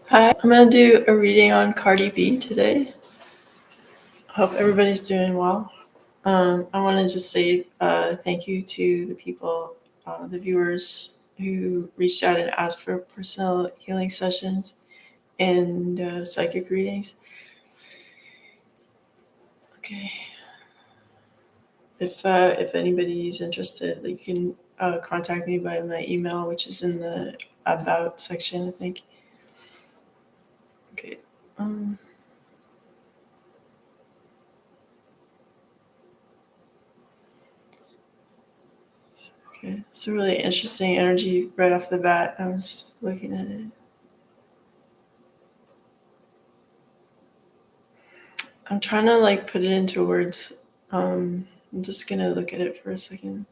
Hi, I'm going to do a reading on Cardi B today. Hope everybody's doing well. I want to just say thank you to the people, the viewers who reached out and asked for personal healing sessions and psychic readings. Okay. If anybody is interested, you can contact me by my email, which is in the About section, I think. Okay. Okay, it's a really interesting energy right off the bat. I was looking at it. I'm trying to put it into words. I'm just gonna look at it for a second.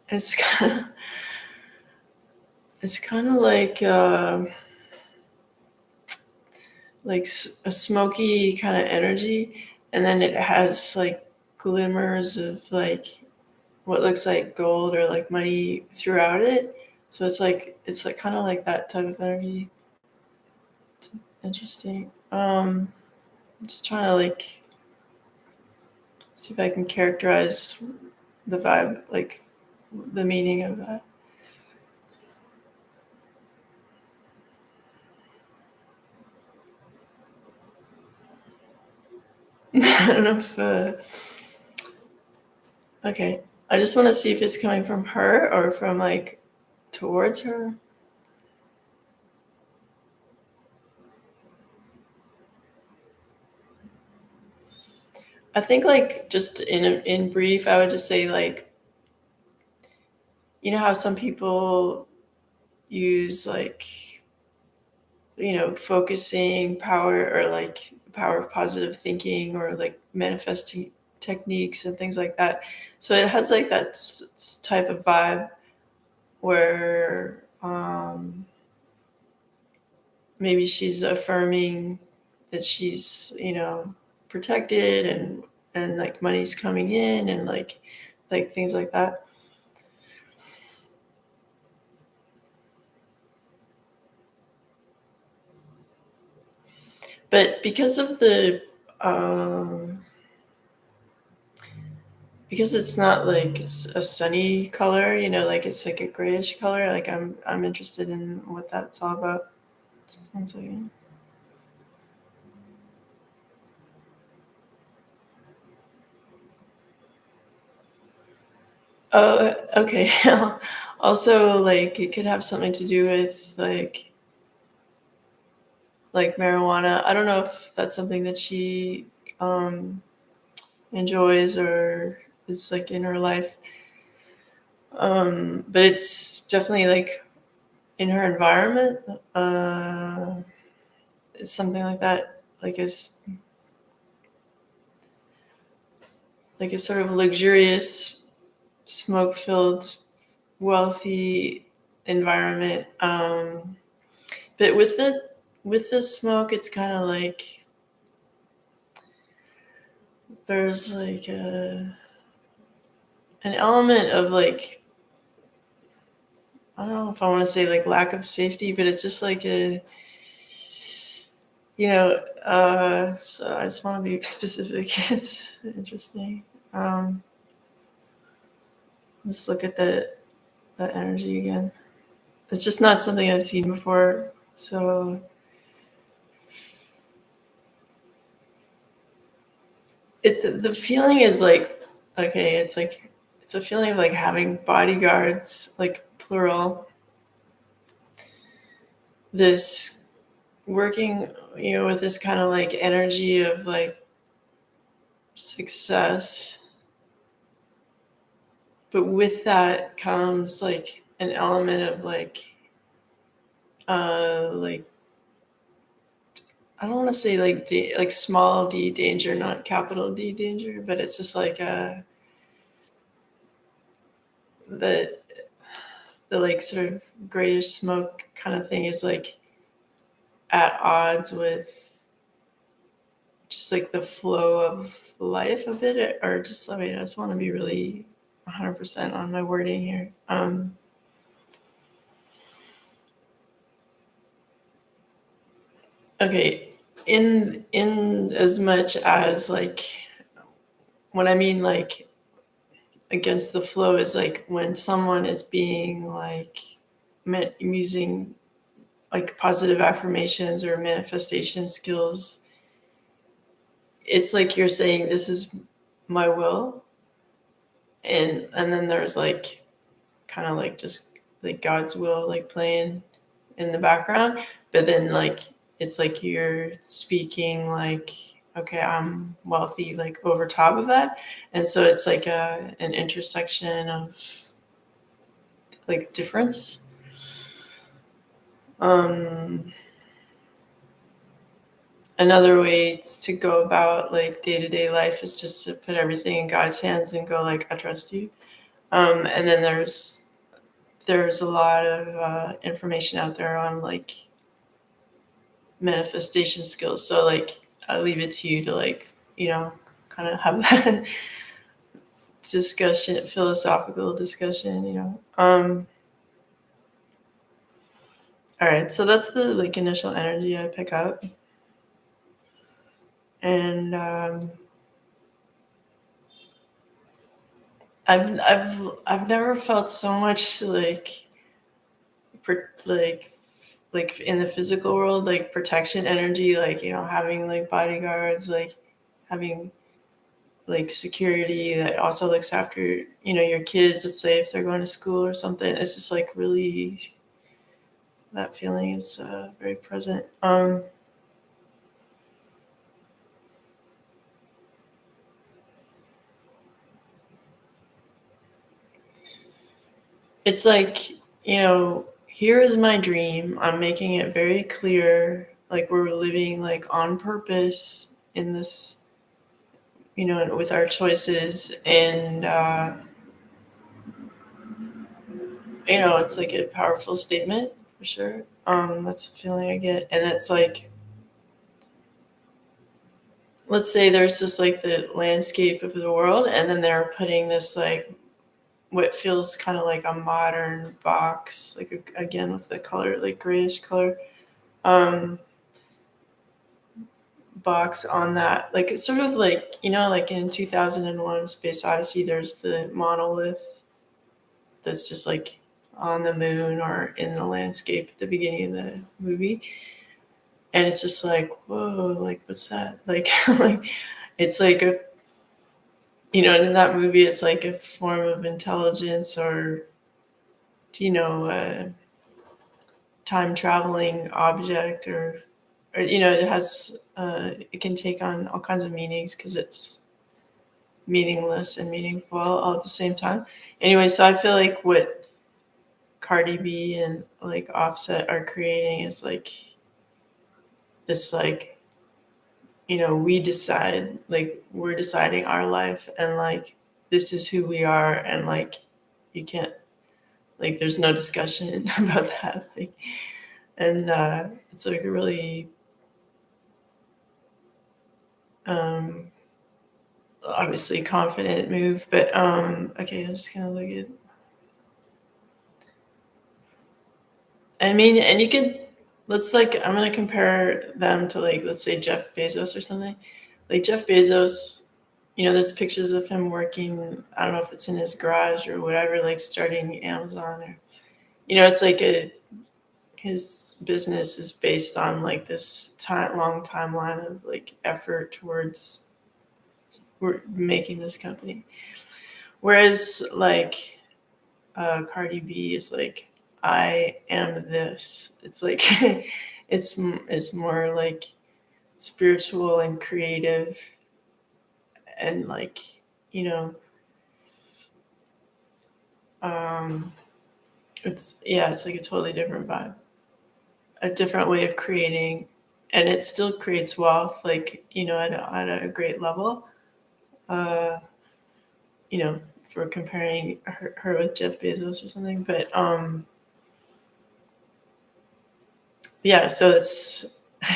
It's kind of, it's kind of like a smoky kind of energy, and then it has glimmers of what looks like gold or like money throughout it. So it's kind of like that type of energy. It's interesting. I'm just trying to see if I can characterize the vibe, the meaning of that. I don't know if. Okay, I just want to see if it's coming from her or from towards her. I think just in brief, I would just say you know how some people use focusing power or power of positive thinking or manifesting techniques and things like that. So it has that type of vibe where maybe she's affirming that she's protected and money's coming in and things like that. But because of the because it's not a sunny color, it's like a grayish color, I'm interested in what that's all about. Just 1 second. Oh, okay. Also, it could have something to do with marijuana. I don't know if that's something that she enjoys or is in her life. But it's definitely in her environment. It's something like that, a sort of luxurious, smoke-filled, wealthy environment. But with the smoke, it's kind of there's an element of I don't know if I want to say lack of safety, but it's just so I just want to be specific. It's interesting. Just look at that energy again. It's just not something I've seen before. So the feeling is okay, it's a feeling of having bodyguards, plural. This working, with this kind of energy of success. But with that comes an element of I don't want to say small d danger, not capital D danger, but it's just the sort of grayish smoke kind of thing is at odds with just the flow of life a bit, or just I just want to be really 100% on my wording here. Okay, in as much as like when I mean like against the flow is like when someone is being like using like positive affirmations or manifestation skills. It's like you're saying this is my will, and then there's like kind of like just like God's will like playing in the background, but then like it's like you're speaking like, okay, I'm wealthy like over top of that, and so it's like an intersection of like difference. um Another way to go about like day-to-day life is just to put everything in God's hands and go like, I trust you. And then there's a lot of information out there on like manifestation skills. So like I leave it to you to like, kind of have that discussion, philosophical discussion, All right, so that's the like initial energy I pick up. And I've never felt so much like like in the physical world, like protection energy, like having like bodyguards, like having like security that also looks after your kids, let's say if they're going to school or something. It's just like really, that feeling is very present. It's like, here is my dream. I'm making it very clear, like we're living like on purpose in this, with our choices. And it's like a powerful statement for sure. That's the feeling I get. And it's like, let's say there's just like the landscape of the world, and then they're putting this like what feels kind of like a modern box, like again with the color, like grayish color, um, box on that. Like it's sort of like, like in 2001 Space Odyssey, there's the monolith that's just like on the moon or in the landscape at the beginning of the movie. And it's just like, whoa, like what's that? Like, like it's like and in that movie, it's like a form of intelligence or, a time traveling object, or it has, it can take on all kinds of meanings because it's meaningless and meaningful all at the same time. Anyway, so I feel like what Cardi B and like Offset are creating is like this, like, we decide, like we're deciding our life, and like this is who we are, and like you can't, like there's no discussion about that. Like, and it's like a really um obviously confident move, but okay, I'm just gonna look at, I mean, and you could, let's like, I'm gonna compare them to like, let's say Jeff Bezos or something. Like Jeff Bezos, there's pictures of him working, I don't know if it's in his garage or whatever, like starting Amazon, or it's like his business is based on like this long timeline of like effort towards we're making this company. Whereas like Cardi B is like, I am this. It's like it's more like spiritual and creative, and like, you know um it's like a totally different vibe, a different way of creating, and it still creates wealth, like, at a great level. uh you know for comparing her with Jeff Bezos or something, but yeah, so it's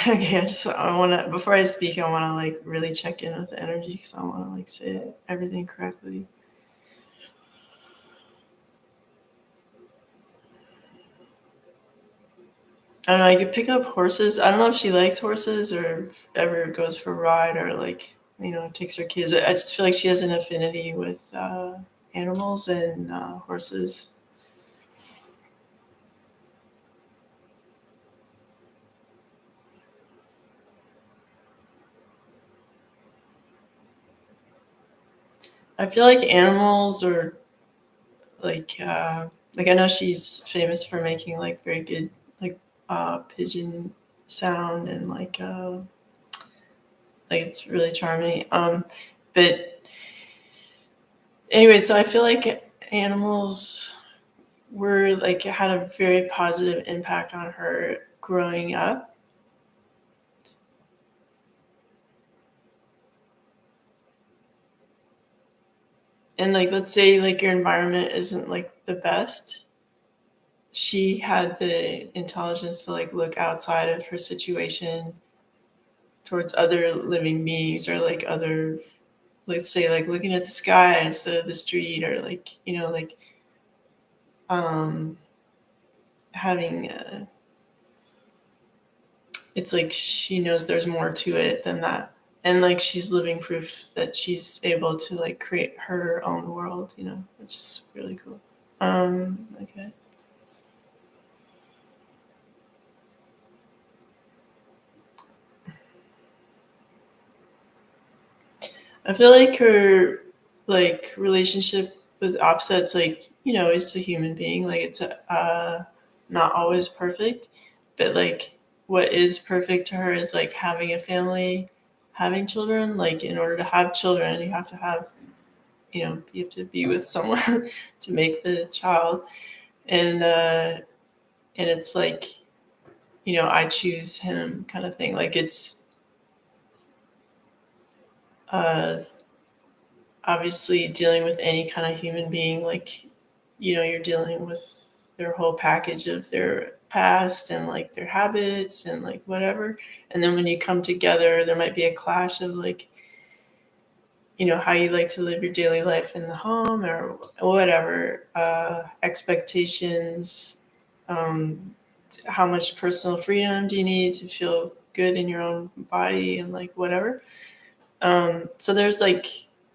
okay. I want to, before I speak, I want to like really check in with the energy because I want to like say everything correctly. I don't know, I could pick up horses. I don't know if she likes horses or if ever goes for a ride or like, takes her kids. I just feel like she has an affinity with animals and horses. I feel like animals are like I know she's famous for making like very good like pigeon sound and like it's really charming. But anyway, so I feel like animals were like had a very positive impact on her growing up. And like let's say like your environment isn't like the best, she had the intelligence to like look outside of her situation towards other living beings or like other, let's say like looking at the sky instead of the street or like like um having it's like she knows there's more to it than that, and like she's living proof that she's able to like create her own world, which is really cool. Okay. I feel like her like relationship with opposites, like is a human being. Like it's not always perfect, but like what is perfect to her is like having a family, having children. Like in order to have children, you have to have you have to be with someone to make the child, and it's like I choose him kind of thing. Like it's uh obviously dealing with any kind of human being, like you're dealing with their whole package of their past and like their habits and like whatever, and then when you come together there might be a clash of like how you like to live your daily life in the home or whatever, expectations, um, how much personal freedom do you need to feel good in your own body and like whatever. So there's like,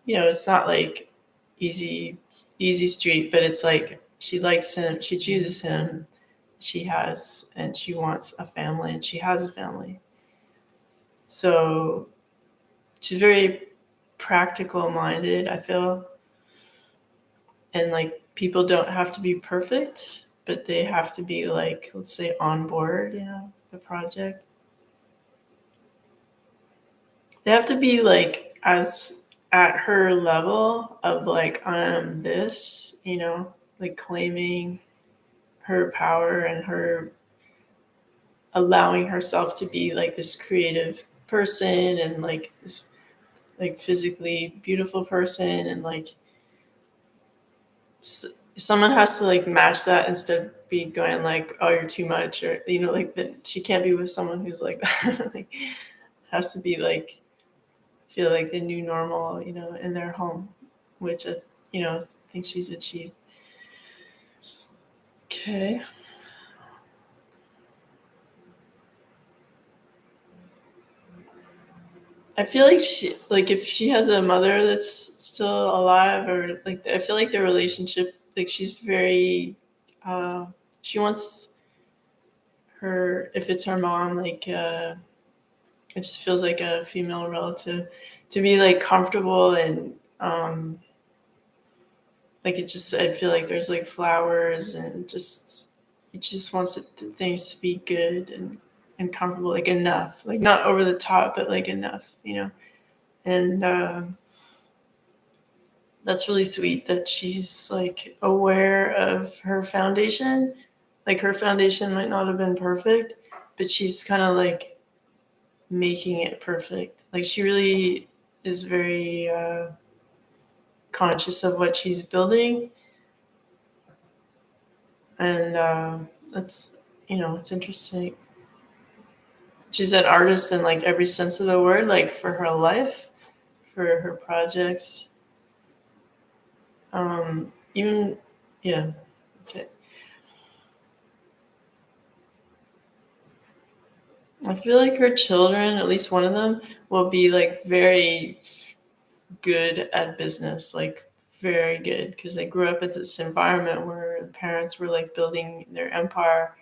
it's not like easy, easy street, but it's like she likes him, she chooses him, and she wants a family and she has a family. So she's very practical minded, I feel. And like people don't have to be perfect, but they have to be like, let's say on board, the project. They have to be like as at her level of like I'm this, like claiming her power and her allowing herself to be like this creative person and like this like physically beautiful person, and like someone has to like match that instead of be going like, oh, you're too much, or like that she can't be with someone who's like that. Like has to be like feel like the new normal, in their home, which I think she's achieved. Okay. I feel like like if she has a mother that's still alive, or like I feel like their relationship, like she's very, uh, she wants her, if it's her mom, like it just feels like a female relative to be like comfortable and like it just, I feel like there's like flowers and just it just wants things to be good and comfortable, like enough, like not over the top, but like enough, and that's really sweet that she's like aware of her foundation. Like her foundation might not have been perfect, but she's kind of like making it perfect. Like she really is very conscious of what she's building, and that's it's interesting. She's an artist in like every sense of the word, like for her life, for her projects, even yeah. Okay. I feel like her children, at least one of them, will be like very good at business, like very good, because they grew up in this environment where the parents were like building their empire,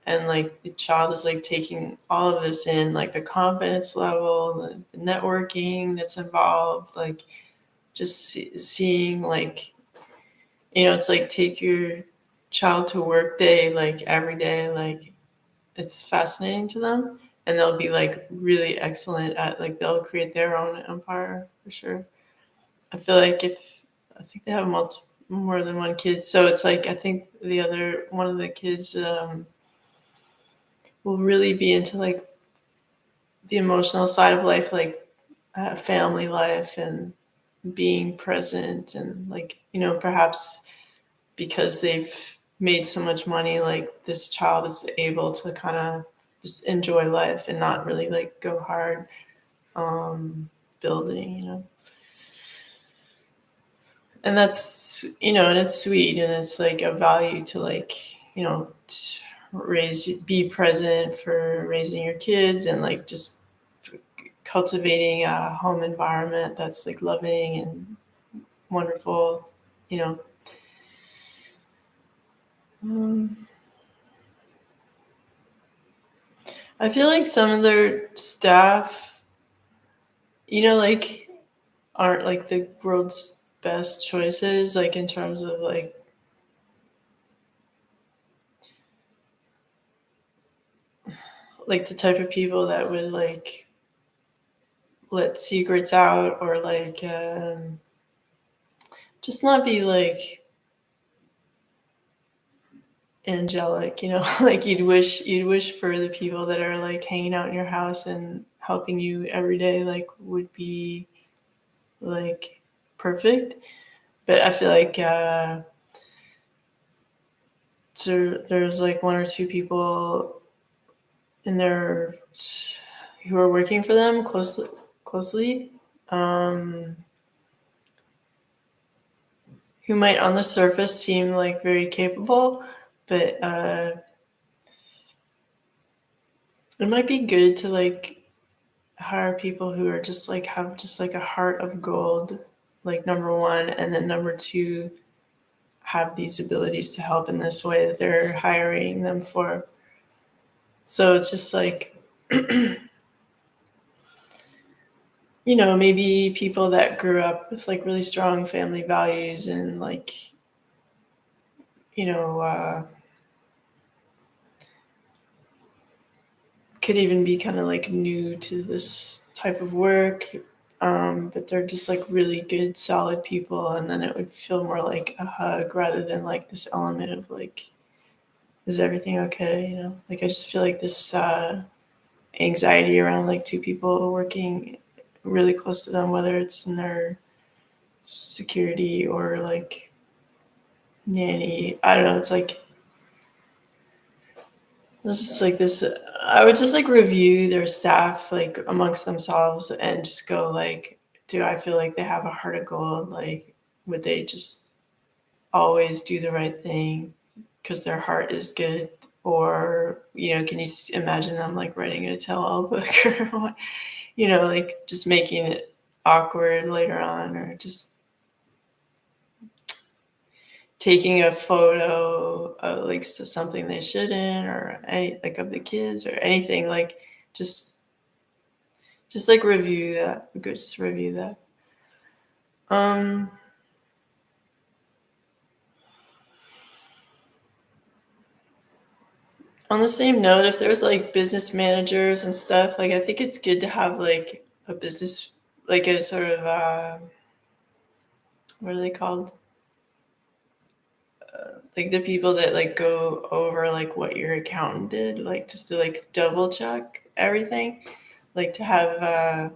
and like the child is like taking all of this in, like the confidence level, the networking that's involved, like just seeing like, it's like take your child to work day, like every day, like it's fascinating to them, and they'll be like really excellent at, like they'll create their own empire for sure. I feel like if I think they have more than one kid, so it's like I think the other one of the kids will really be into like the emotional side of life, like family life and being present, and like perhaps because they've made so much money, like this child is able to kind of just enjoy life and not really like go hard building. And that's and it's sweet, and it's like a value to like be present for raising your kids, and like just cultivating a home environment that's like loving and wonderful you know um, I feel like some of their staff like aren't like the world's best choices, like in terms of like the type of people that would like let secrets out, or like just not be like angelic, like you'd wish for the people that are like hanging out in your house and helping you every day, like would be like perfect. But I feel like so there's like one or two people in there who are working for them closely, um, who might on the surface seem like very capable, but it might be good to like hire people who are just like have just like a heart of gold, like number one, and then number two, have these abilities to help in this way that they're hiring them for. So it's just like maybe people that grew up with like really strong family values, and like you know uh, could even be kind of like new to this type of work, but they're just like really good solid people, and then it would feel more like a hug rather than like this element of like, is everything okay, like I just feel like this anxiety around like two people working really close to them, whether it's in their security or like nanny, I don't know, it's like it's just like this. I would just like review their staff like amongst themselves and just go like, do I feel like they have a heart of gold? Like, would they just always do the right thing because their heart is good? Or, can you imagine them like writing a tell-all book or what, like just making it awkward later on, or just taking a photo of like something they shouldn't, or any like of the kids or anything, like just like review that. We could just review that. um on the same note, if there's like business managers and stuff, like I think it's good to have like a business, like a sort of what are they called, like the people that like go over like what your accountant did, like just to like double check everything, like to have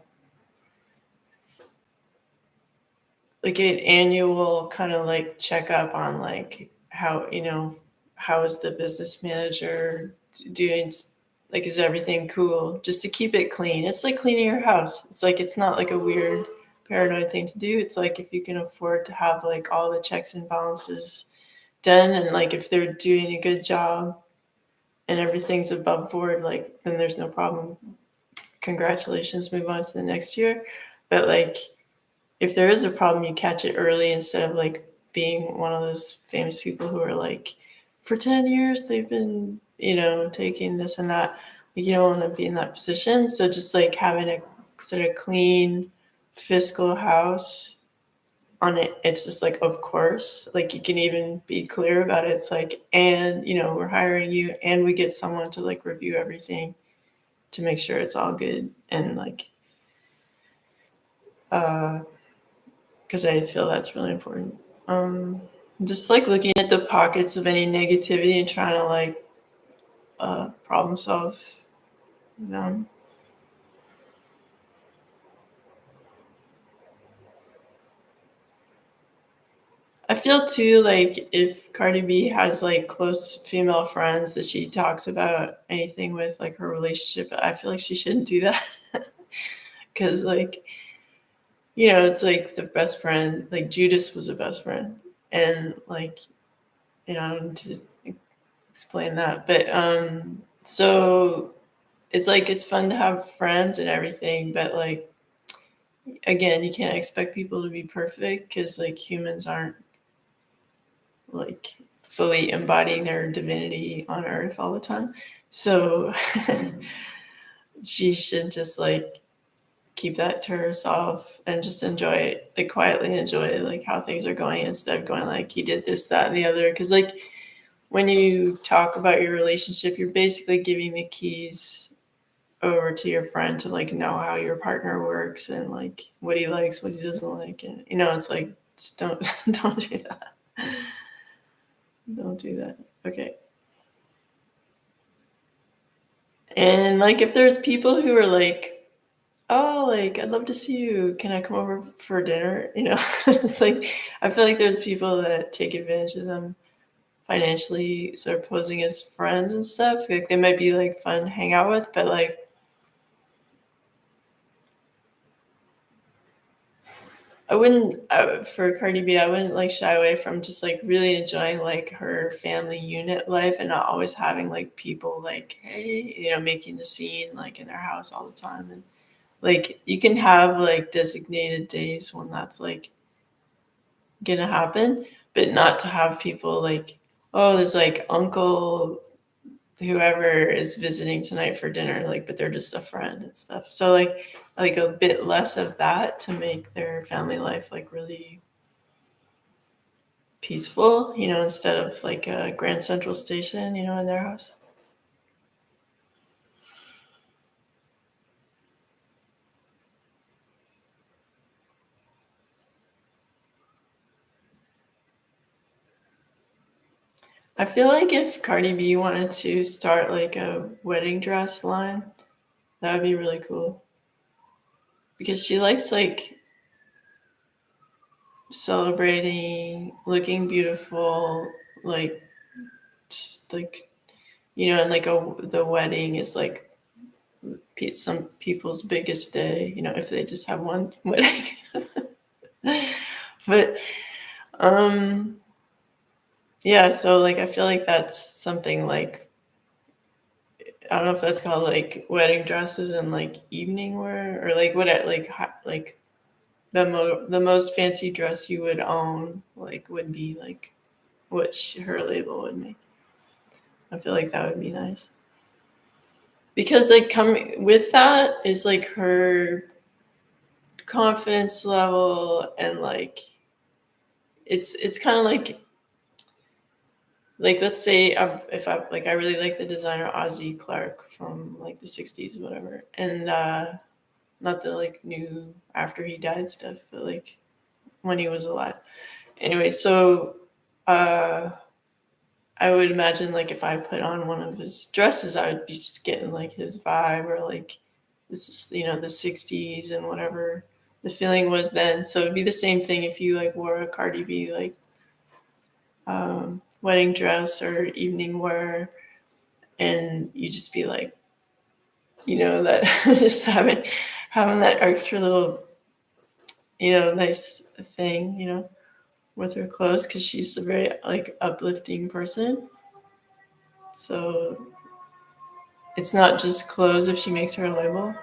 like an annual kind of like checkup on like how is the business manager doing, like is everything cool, just to keep it clean. It's like cleaning your house. It's like it's not like a weird paranoid thing to do. It's like if you can afford to have like all the checks and balances done, and like if they're doing a good job, and everything's above board, like then there's no problem. Congratulations, move on to the next year. But like if there is a problem, you catch it early instead of like being one of those famous people who are like, for 10 years they've been, taking this and that. Like, you don't want to be in that position. So just like having a sort of clean fiscal house on it, it's just like, of course, like you can even be clear about it. It's like, and we're hiring you and we get someone to like review everything to make sure it's all good. And like, because I feel that's really important. Just like looking at the pockets of any negativity and trying to like problem solve them. I feel too like if Cardi B has like close female friends that she talks about anything with, like her relationship, I feel like she shouldn't do that. Because like, it's like the best friend, like Judas was a best friend. And like, I don't need to explain that. But so it's like it's fun to have friends and everything, but like again, you can't expect people to be perfect because like humans aren't like fully embodying their divinity on earth all the time. So she should just like keep that to herself and just enjoy it, like quietly enjoy like how things are going instead of going like you did this, that, and the other. Because like when you talk about your relationship, you're basically giving the keys over to your friend to like know how your partner works and like what he likes, what he doesn't like, and it's like just don't don't do that. Don't do that. Okay. And like if there's people who are like, oh, like I'd love to see you. Can I come over for dinner? It's like I feel like there's people that take advantage of them financially, sort of posing as friends and stuff. Like they might be like fun to hang out with, but like I wouldn't for Cardi B. I wouldn't like shy away from just like really enjoying like her family unit life and not always having like people like hey making the scene like in their house all the time. And like you can have like designated days when that's like gonna happen, but not to have people like oh there's like uncle whoever is visiting tonight for dinner, like but they're just a friend and stuff. So like a bit less of that to make their family life like really peaceful, instead of like a Grand Central Station, in their house. I feel like if Cardi B wanted to start like a wedding dress line, that would be really cool. Because she likes like celebrating, looking beautiful, like just like and like the wedding is like some people's biggest day, if they just have one wedding. But um yeah, so like I feel like that's something like I don't know if that's called like wedding dresses and like evening wear or like what like the most fancy dress you would own like would be like what her label would make. I feel like that would be nice because like coming with that is like her confidence level and like it's kind of like let's say if I like I really like the designer Ozzy Clark from like the 60s or whatever, and not the like new after he died stuff, but like when he was alive. Anyway, so uh I would imagine like if I put on one of his dresses, I would be just getting like his vibe or like this is the 60s and whatever the feeling was then. So it'd be the same thing if you like wore a Cardi B like wedding dress or evening wear, and you just be like, that just having that extra little, nice thing, with her clothes because she's a very like uplifting person. So it's not just clothes if she makes her a label.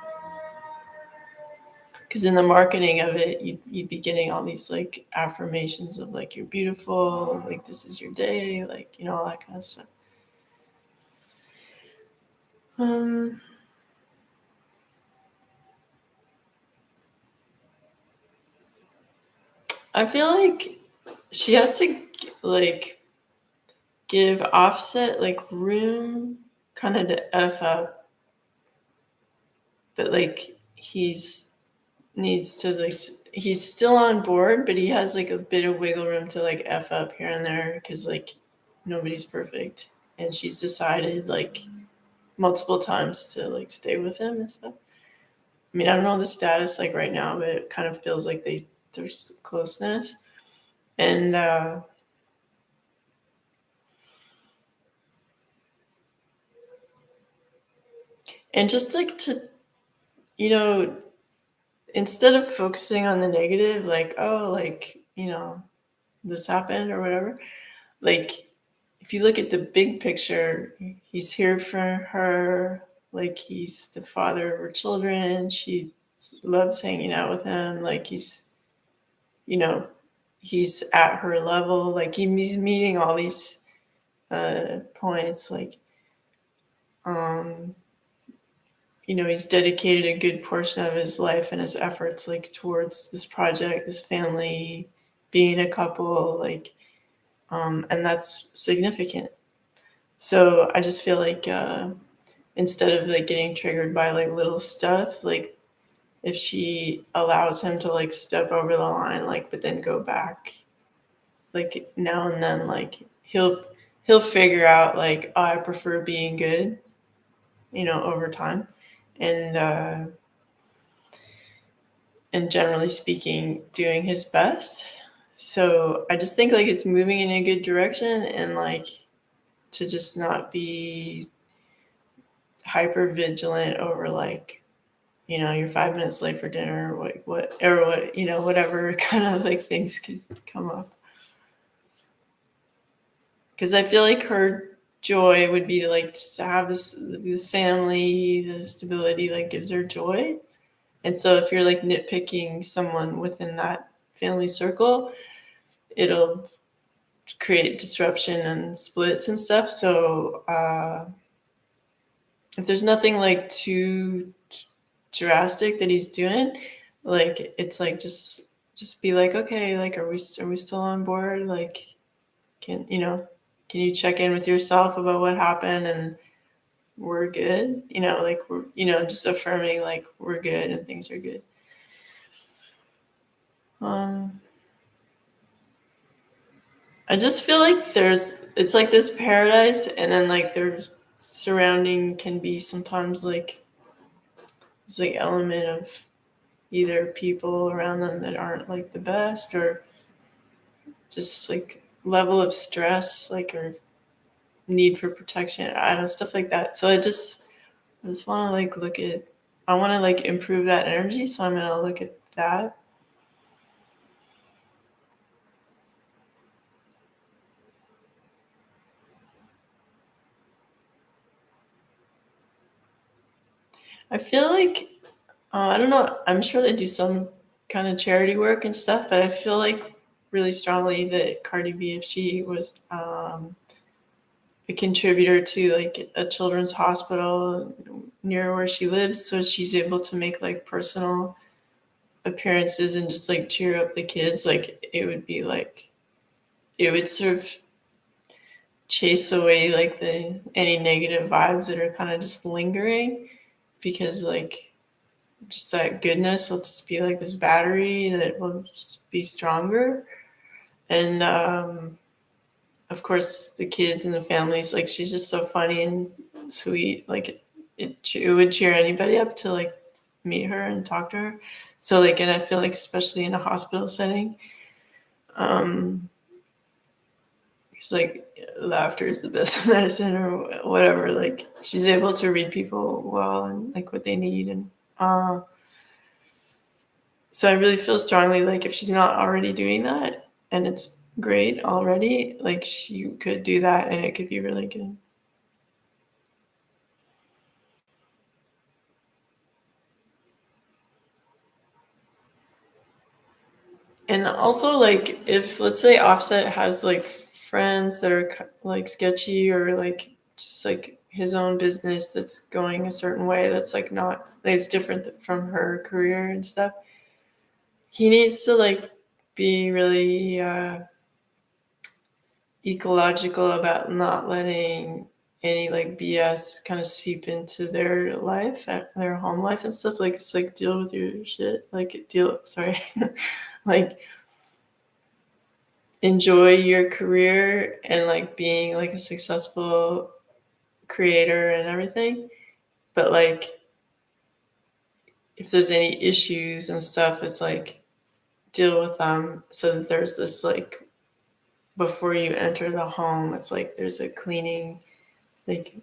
Because in the marketing of it, you'd be getting all these like affirmations of like you're beautiful, like this is your day, like all that kind of stuff. I feel like she has to like give Offset like room kind of to F up, but like he's needs to like he's still on board, but he has like a bit of wiggle room to like F up here and there because like nobody's perfect, and she's decided like multiple times to like stay with him and stuff. I mean, I don't know the status like right now, but it kind of feels like there's closeness. And just like to, instead of focusing on the negative, like, oh, like, this happened or whatever, like, if you look at the big picture, he's here for her. Like, he's the father of her children. She loves hanging out with him. Like, you know, he's at her level. Like, he's meeting all these points. Like, he's dedicated a good portion of his life and his efforts, like, towards this project, this family, being a couple, like, and that's significant. So I just feel like instead of like getting triggered by like little stuff, like if she allows him to like step over the line, like, but then go back, like now and then, like he'll figure out like, oh, I prefer being good, over time, and generally speaking, doing his best. So I just think like it's moving in a good direction, and like to just not be hyper vigilant over like, you're 5 minutes late for dinner, or like whatever kind of like things could come up. Because I feel like her joy would be to like just to have the family, the stability, like gives her joy. And so if you're like nitpicking someone within that family circle, it'll create disruption and splits and stuff. So if there's nothing like too drastic that he's doing, like it's like just be like, okay, like are we still on board? Like can you check in with yourself about what happened, and we're good, like we're just affirming like we're good and things are good. I just feel like it's like this paradise, and then like there's surrounding can be sometimes like there's like element of either people around them that aren't like the best, or just like level of stress, like, or need for protection. I don't know, stuff like that. So I just want to like I want to like improve that energy. So I'm going to look at that. I feel like, I don't know, I'm sure they do some kind of charity work and stuff, but I feel like really strongly that Cardi B, if she was a contributor to like a children's hospital near where she lives, so she's able to make like personal appearances and just like cheer up the kids, like it would be like it would sort of chase away like any negative vibes that are kind of just lingering, because like just that goodness will just be like this battery that will just be stronger. And of course the kids and the families, like she's just so funny and sweet, like it would cheer anybody up to like meet her and talk to her. So like, and I feel like especially in a hospital setting, it's like laughter is the best medicine or whatever. Like she's able to read people well and like what they need. And so I really feel strongly like if she's not already doing that, and it's great already, like she could do that and it could be really good. And also, like, if let's say Offset has like friends that are like sketchy, or like just like his own business that's going a certain way that's like not that's different from her career and stuff, he needs to like be really ecological about not letting any like BS kind of seep into their life, their home life and stuff. Like, it's like, deal with your shit. Like, deal, sorry, like, enjoy your career and like being like a successful creator and everything. But like, if there's any issues and stuff, it's like, deal with them, so that there's this like, before you enter the home, it's like there's a cleaning, like,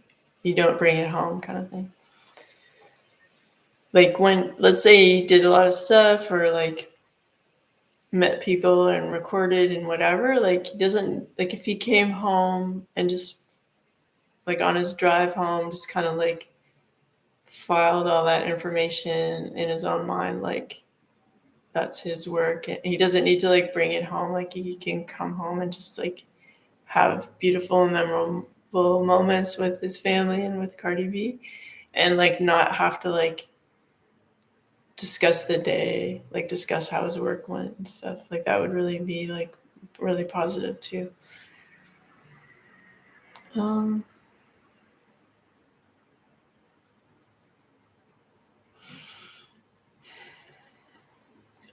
you don't bring it home kind of thing. Like, when, let's say you did a lot of stuff, or like met people and recorded and whatever, like, he doesn't, like, if he came home and just like on his drive home just kind of like filed all that information in his own mind, like, that's his work, and he doesn't need to like bring it home. Like, he can come home and just like have beautiful and memorable moments with his family and with Cardi B, and like not have to like discuss the day, like discuss how his work went and stuff. Like, that would really be like really positive too. Um,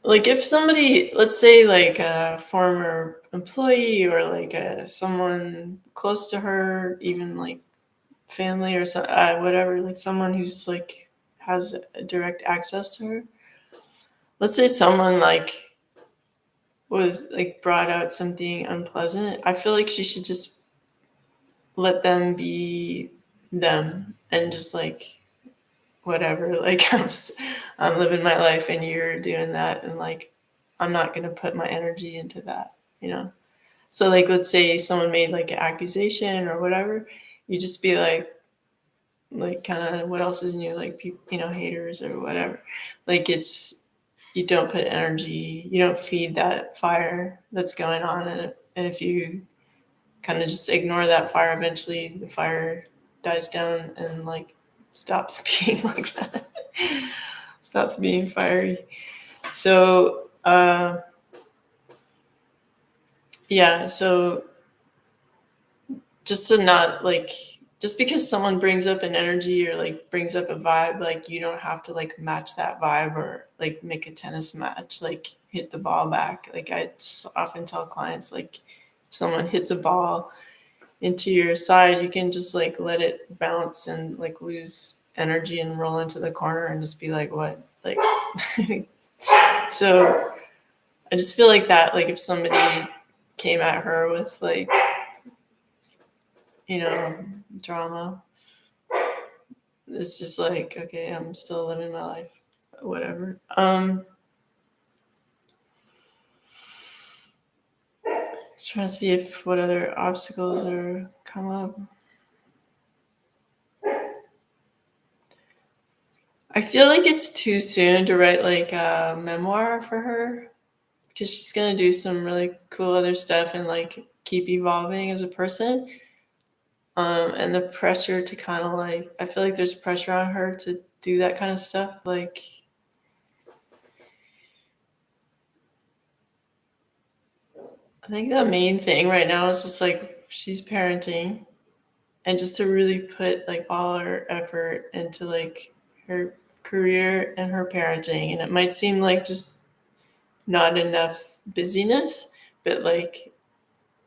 like, if somebody, let's say like a former employee, or like someone close to her, even like family, or so, whatever, like someone who's like has direct access to her. Let's say someone like was like brought out something unpleasant. I feel like she should just let them be them, and just like, whatever, like, I'm living my life and you're doing that, and like, I'm not going to put my energy into that, you know. So like, let's say someone made like an accusation or whatever, you just be like kind of, what else is new, like, people, you know, haters or whatever, like, it's, you don't put energy, you don't feed that fire that's going on, and if you kind of just ignore that fire, eventually the fire dies down and like stops being like that, stops being fiery. So yeah, so just to not like, just because someone brings up an energy or like brings up a vibe, like, you don't have to like match that vibe, or like make a tennis match, like hit the ball back. Like, I often tell clients, like, if someone hits a ball into your side, you can just like let it bounce and like lose energy and roll into the corner and just be like, what, like, so I just feel like that, like, if somebody came at her with like, you know, drama, it's just like, okay, I'm still living my life, whatever. Trying to see if what other obstacles are come up. I feel like it's too soon to write like a memoir for her, because she's gonna do some really cool other stuff and like keep evolving as a person. And the pressure to kind of like, I feel like there's pressure on her to do that kind of stuff. Like, I think the main thing right now is just like, she's parenting, and just to really put like all her effort into like her career and her parenting. And it might seem like just not enough busyness, but like,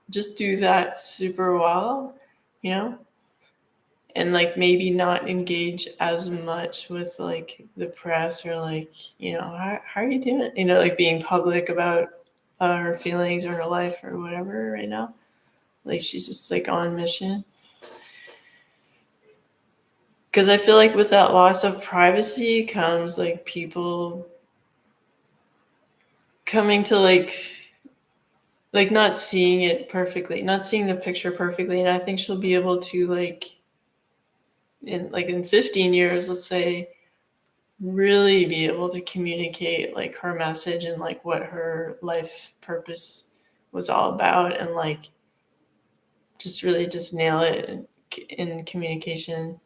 just do that super well, you know, and like maybe not engage as much with like the press, or like, you know, how are you doing, you know, like being public about her feelings or her life or whatever right now. Like, she's just like on mission, because I feel like with that loss of privacy comes like people coming to like not seeing it perfectly, not seeing the picture perfectly. And I think she'll be able to like, in 15 years, let's say, really be able to communicate like her message and like what her life purpose was all about, and like just really just nail it in communication.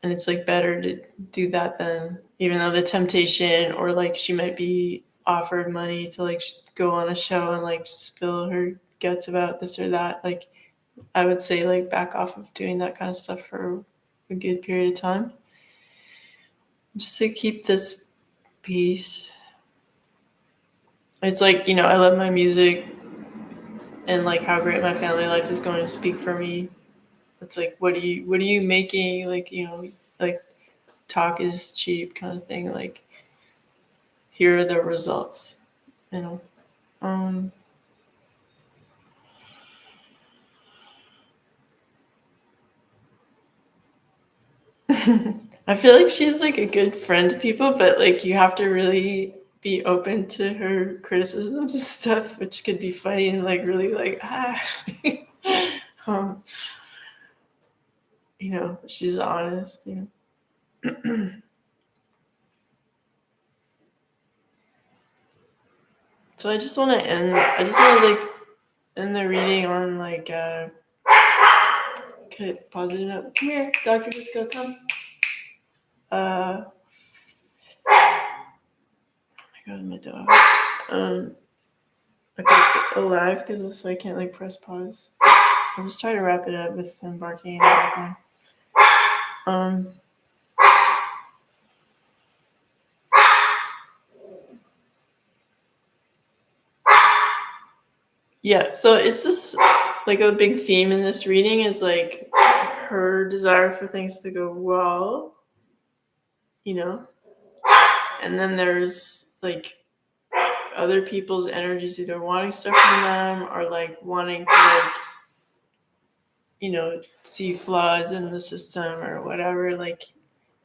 And it's like better to do that than, even though the temptation, or like she might be offered money to like go on a show and like spill her guts about this or that, like I would say like back off of doing that kind of stuff for a good period of time, just to keep this peace. It's like, you know, I love my music and like how great my family life is going to speak for me. It's like, what are you making? Like, you know, like talk is cheap kind of thing. Like, here are the results, you know. Um, I feel like she's like a good friend to people, but like you have to really be open to her criticisms and stuff, which could be funny and like really like um, you know, she's honest, you know. So I just want to end. I just want to like end the reading on like okay, positive note. Come here, Dr. Disco, come. Uh, I got my dog. Um, okay, it's alive because so I can't like press pause. I'll just try to wrap it up with him barking in the background. Um, yeah, so it's just like a big theme in this reading is like her desire for things to go well, you know, and then there's like other people's energies either wanting stuff from them or like wanting to like, you know, see flaws in the system or whatever. Like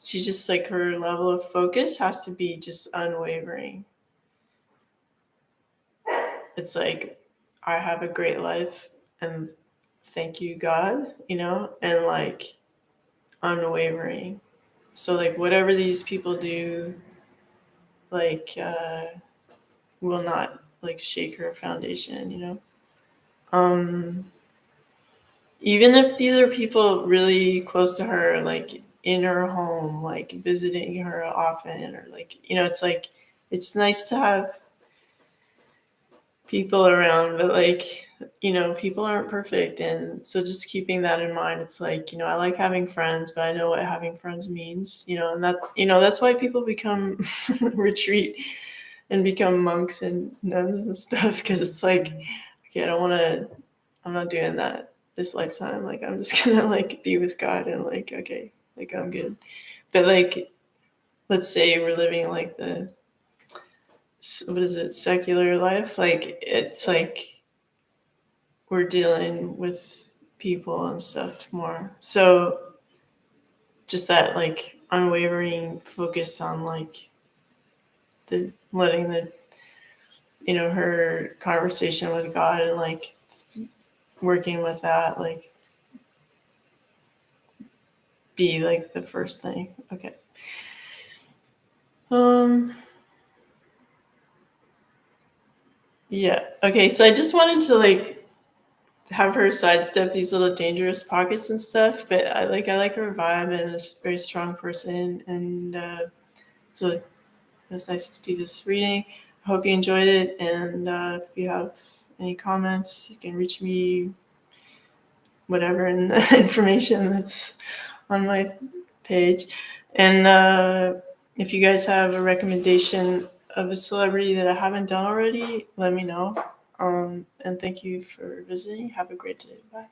she's just like, her level of focus has to be just unwavering. It's like, I have a great life and thank you, God, you know, and like unwavering. So like whatever these people do, like will not like shake her foundation, you know. Even if these are people really close to her, like in her home, like visiting her often, or like, you know, it's like, it's nice to have people around, but like, you know, people aren't perfect. And so just keeping that in mind, it's like, you know, I like having friends, but I know what having friends means, you know, and that, you know, that's why people become retreat and become monks and nuns and stuff. Cause it's like, okay, I'm not doing that this lifetime. Like, I'm just gonna like be with God and like, okay, like I'm good. But like, let's say we're living like the, what is it, secular life? Like, it's like we're dealing with people and stuff more. So just that like unwavering focus on like the letting the, you know, her conversation with God and like working with that, like be like the first thing. Okay. Um yeah. Okay, so I just wanted to like have her sidestep these little dangerous pockets and stuff, but I like her vibe and a very strong person, and so it was nice to do this reading. I hope you enjoyed it, and if you have any comments, you can reach me, whatever, in the information that's on my page. And if you guys have a recommendation of a celebrity that I haven't done already, let me know. And thank you for visiting. Have a great day. Bye.